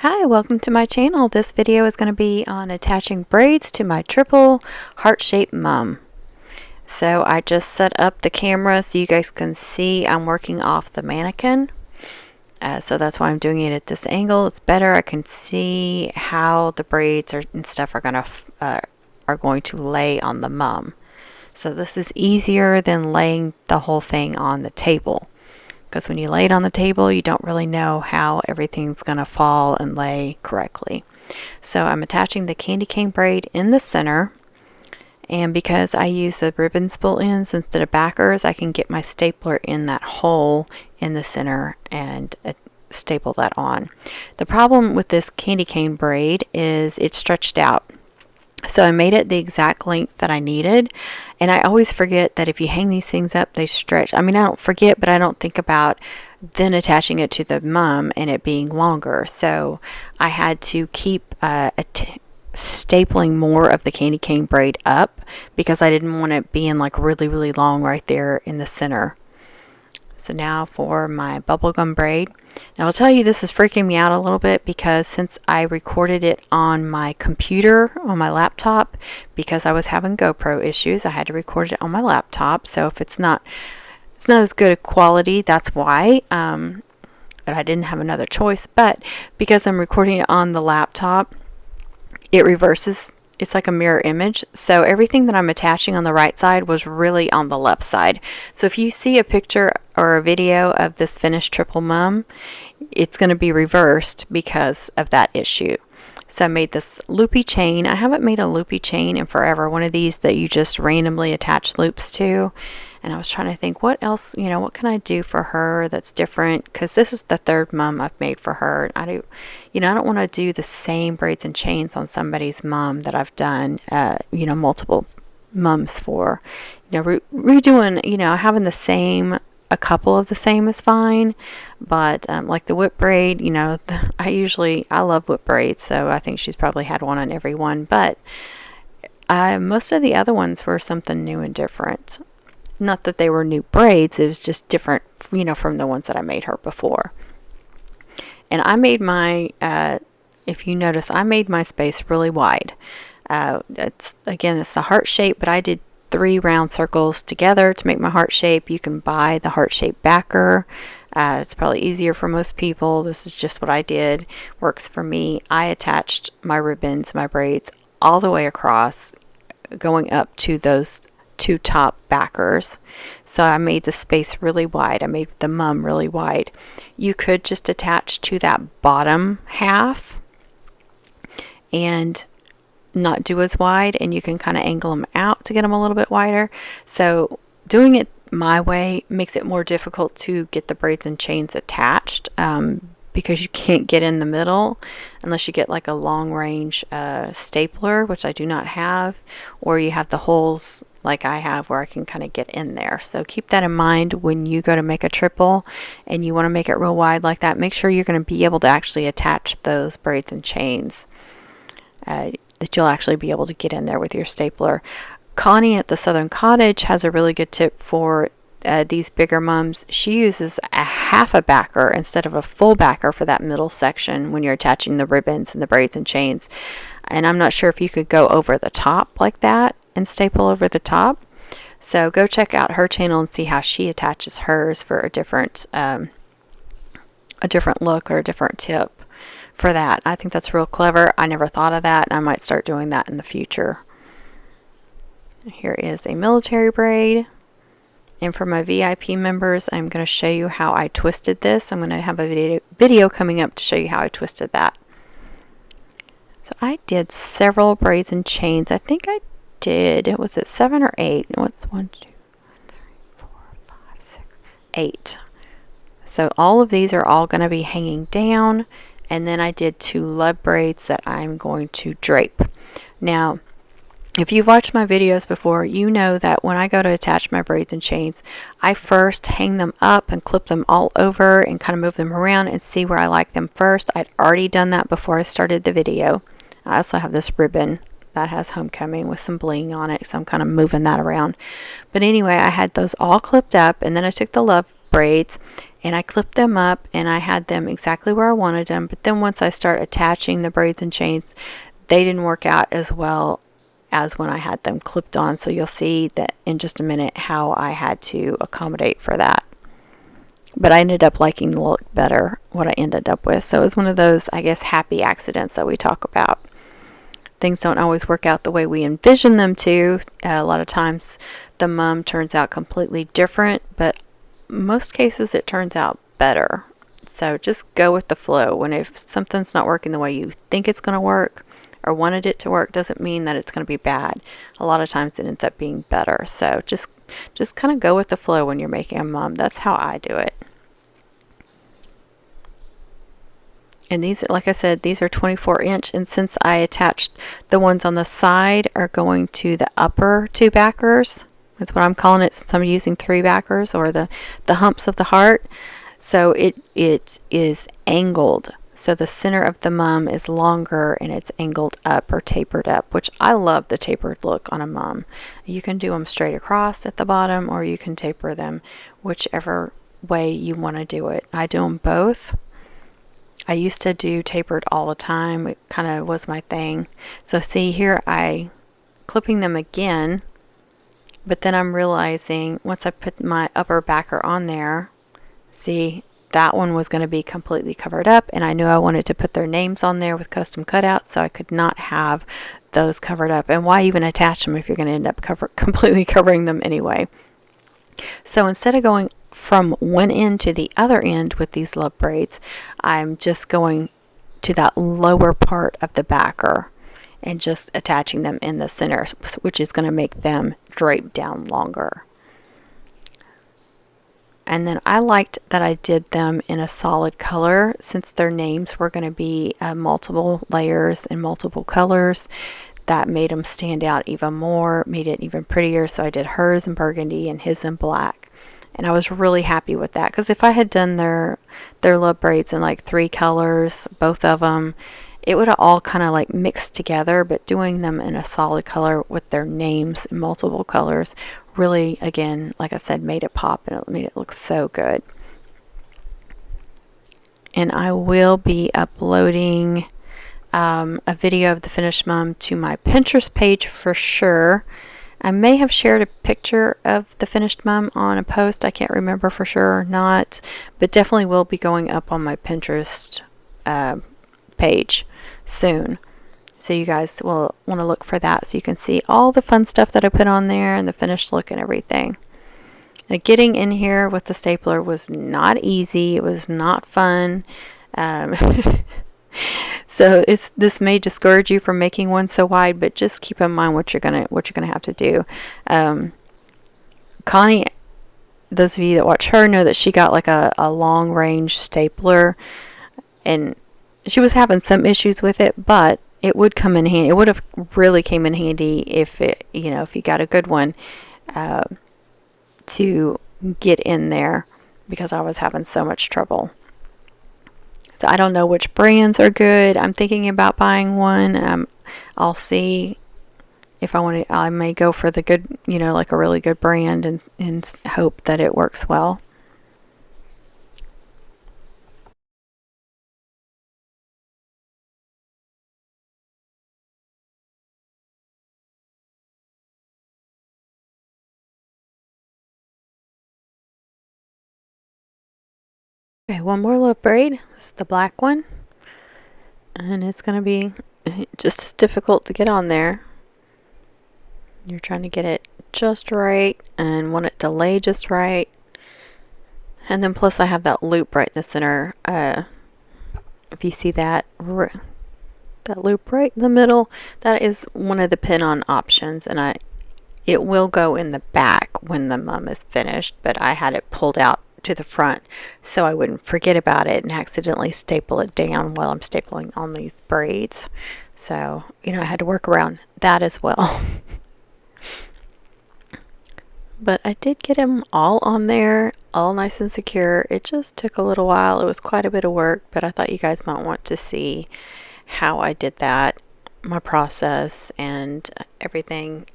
Hi, welcome to my channel. This video is going to be on attaching braids to my triple heart-shaped mum. So I just set up the camera so you guys can see I'm working off the mannequin. So that's why I'm doing it at this angle. It's better. I can see how the braids and stuff are going to lay on the mum. So this is easier than laying the whole thing on the table. Because when you lay it on the table, you don't really know how everything's going to fall and lay correctly. So I'm attaching the candy cane braid in the center, and because I use the ribbon spool ends instead of backers, I can get my stapler in that hole in the center and staple that on. The problem with this candy cane braid is it's stretched out. So I made it the exact length that I needed, and I always forget that if you hang these things up, they stretch. I mean, I don't forget, but I don't think about then attaching it to the mum and it being longer. So I had to keep stapling more of the candy cane braid up because I didn't want it being like really long right there in the center. So now for my bubblegum braid. Now I'll tell you, this is freaking me out a little bit because since I recorded it on my computer, on my laptop, because I was having GoPro issues, I had to record it on my laptop. So if it's not as good a quality, that's why. But I didn't have another choice. But because I'm recording it on the laptop, it reverses. It's like a mirror image. So everything that I'm attaching on the right side was really on the left side. So if you see a picture or a video of this finished triple mum, it's going to be reversed because of that issue. So I made this loopy chain. I haven't made a loopy chain in forever. One of these that you just randomly attach loops to. And I was trying to think, what else, what can I do for her that's different? Because this is the third mum I've made for her. I don't want to do the same braids and chains on somebody's mum that I've done, multiple mums for. Redoing, having the same, a couple of the same is fine. But like the whip braid, I love whip braids. So I think she's probably had one on every one. But most of the other ones were something new and different. Not that they were new braids, it was just different, from the ones that I made her before. And I made my, if you notice, I made my space really wide. It's the heart shape, but I did 3 round circles together to make my heart shape. You can buy the heart shape backer. It's probably easier for most people. This is just what I did. Works for me. I attached my ribbons, my braids, all the way across, going up to those 2 top backers. So I made the space really wide. I made the mum really wide. You could just attach to that bottom half and not do as wide, and you can kind of angle them out to get them a little bit wider. So doing it my way makes it more difficult to get the braids and chains attached because you can't get in the middle unless you get like a long range stapler, which I do not have, or you have the holes like I have where I can kind of get in there. So keep that in mind when you go to make a triple and you want to make it real wide like that. Make sure you're going to be able to actually attach those braids and chains, that you'll actually be able to get in there with your stapler. Connie at the Southern Cottage has a really good tip for these bigger mums. She uses a half a backer instead of a full backer for that middle section when you're attaching the ribbons and the braids and chains. And I'm not sure if you could go over the top like that and staple over the top. So go check out her channel and see how she attaches hers for a different look or a different tip for that. I think that's real clever. I never thought of that, and I might start doing that in the future. Here is a military braid. And for my VIP members, I'm going to show you how I twisted this. I'm going to have a video coming up to show you how I twisted that. So I did several braids and chains. I think I did, was it 7 or 8? What's 1, 2, 3, 4, 5, 6, 8. So all of these are all going to be hanging down. And then I did 2 love braids that I'm going to drape. Now, if you've watched my videos before, you know that when I go to attach my braids and chains, I first hang them up and clip them all over and kind of move them around and see where I like them first. I'd already done that before I started the video. I also have this ribbon that has homecoming with some bling on it, so I'm kind of moving that around. But anyway, I had those all clipped up, and then I took the love braids, and I clipped them up and I had them exactly where I wanted them. But then once I start attaching the braids and chains, they didn't work out as well as when I had them clipped on. So you'll see that in just a minute how I had to accommodate for that. But I ended up liking the look better, what I ended up with. So it was one of those, I guess, happy accidents that we talk about. Things don't always work out the way we envision them to. A lot of times the mum turns out completely different, but most cases it turns out better. So just go with the flow. When if something's not working the way you think it's going to work or wanted it to work, doesn't mean that it's going to be bad. A lot of times it ends up being better. So just kind of go with the flow when you're making a mum. That's how I do it. And these, like I said, these are 24-inch, and since I attached the ones on the side are going to the upper two backers, that's what I'm calling it since I'm using 3 backers, or the humps of the heart. So it is angled. So the center of the mum is longer and it's angled up or tapered up, which I love the tapered look on a mum. You can do them straight across at the bottom, or you can taper them, whichever way you want to do it. I do them both. I used to do tapered all the time. It kind of was my thing. So see here, I clipping them again, but then I'm realizing once I put my upper backer on there, see, that one was going to be completely covered up, and I knew I wanted to put their names on there with custom cutouts, so I could not have those covered up. And why even attach them if you're going to end up completely covering them anyway? So instead of going from one end to the other end with these love braids, I'm just going to that lower part of the backer and just attaching them in the center, which is going to make them drape down longer. And then I liked that I did them in a solid color, since their names were going to be multiple layers and multiple colors. That made them stand out even more, made it even prettier. So I did hers in burgundy and his in black. And I was really happy with that, because if I had done their love braids in like 3 colors, both of them, it would have all kind of like mixed together. But doing them in a solid color with their names in multiple colors really, again, like I said, made it pop, and it made it look so good. And I will be uploading a video of the finished mum to my Pinterest page for sure. I may have shared a picture of the finished mum on a post. I can't remember for sure or not, but definitely will be going up on my Pinterest page soon. So you guys will want to look for that, so you can see all the fun stuff that I put on there and the finished look and everything. Now, getting in here with the stapler was not easy. It was not fun. So this may discourage you from making one so wide, but just keep in mind what you're gonna have to do. Connie, those of you that watch her know that she got like a long range stapler, and she was having some issues with it, but it would come in handy. It would have really came in handy if if you got a good one to get in there, because I was having so much trouble. So I don't know which brands are good. I'm thinking about buying one. I'll see if I want to. I may go for the good, like a really good brand, and hope that it works well. Okay, one more love braid. This is the black one, and it's going to be just as difficult to get on there. You're trying to get it just right and want it to lay just right. And then plus I have that loop right in the center. If you see that loop right in the middle, that is one of the pin-on options, and it will go in the back when the mum is finished, but I had it pulled out to the front so I wouldn't forget about it and accidentally staple it down while I'm stapling on these braids. So, I had to work around that as well. But I did get them all on there, all nice and secure. It just took a little while. It was quite a bit of work, but I thought you guys might want to see how I did that, my process and everything.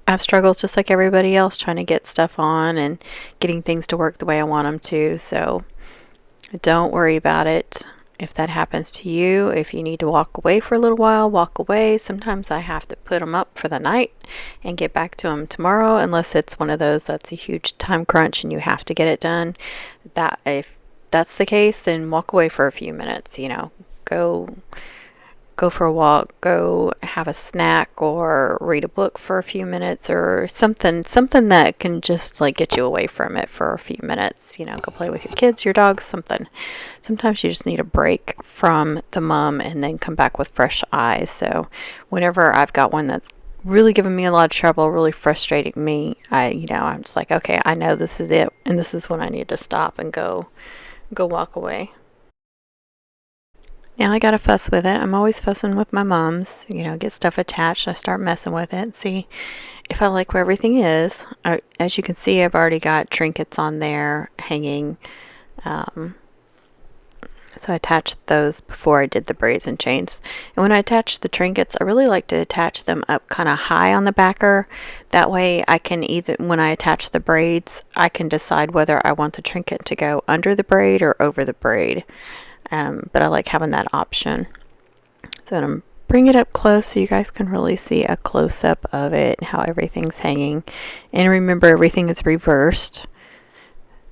have struggles just like everybody else trying to get stuff on and getting things to work the way I want them to. So don't worry about it. If that happens to you, if you need to walk away for a little while, walk away. Sometimes I have to put them up for the night and get back to them tomorrow, unless it's one of those that's a huge time crunch and you have to get it done. That if that's the case, then walk away for a few minutes, you know. Go for a walk, go have a snack, or read a book for a few minutes, or something that can just like get you away from it for a few minutes. You know, go play with your kids, your dogs, something. Sometimes you just need a break from the mum and then come back with fresh eyes. So whenever I've got one that's really giving me a lot of trouble, really frustrating me, I'm just like, okay, I know this is it, and this is when I need to stop and go walk away. Now I gotta fuss with it. I'm always fussing with my mums. Get stuff attached. I start messing with it and see if I like where everything is. As you can see, I've already got trinkets on there hanging. So I attached those before I did the braids and chains. And when I attach the trinkets, I really like to attach them up kind of high on the backer. That way I can when I attach the braids, I can decide whether I want the trinket to go under the braid or over the braid. But I like having that option. So I'm going to bring it up close so you guys can really see a close-up of it and how everything's hanging. And remember, everything is reversed.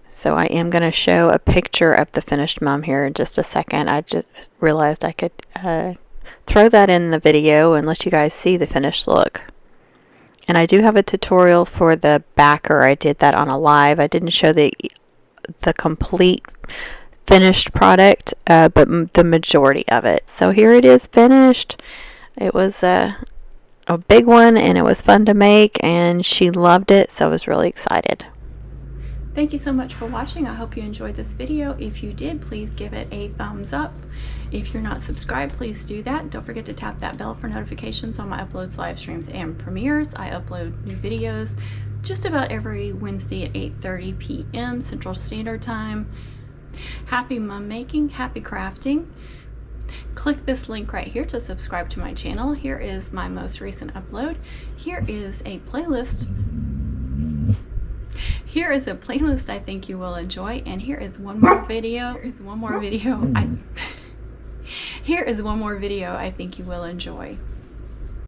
So I am going to show a picture of the finished mum here in just a second. I just realized I could throw that in the video and let you guys see the finished look. And I do have a tutorial for the backer. I did that on a live. I didn't show the complete finished product, but the majority of it. So here it is finished. It was a big one, and it was fun to make, and she loved it, so I was really excited. Thank you so much for watching. I hope you enjoyed this video. If you did, please give it a thumbs up. If you're not subscribed, please do that. Don't forget to tap that bell for notifications on my uploads, live streams, and premieres. I upload new videos just about every Wednesday at 8:30 p.m. Central Standard Time. Happy mum making, happy crafting. Click this link right here to subscribe to my channel. Here is my most recent upload. Here is a playlist I think you will enjoy, and here is one more video. Here is one more video I think you will enjoy.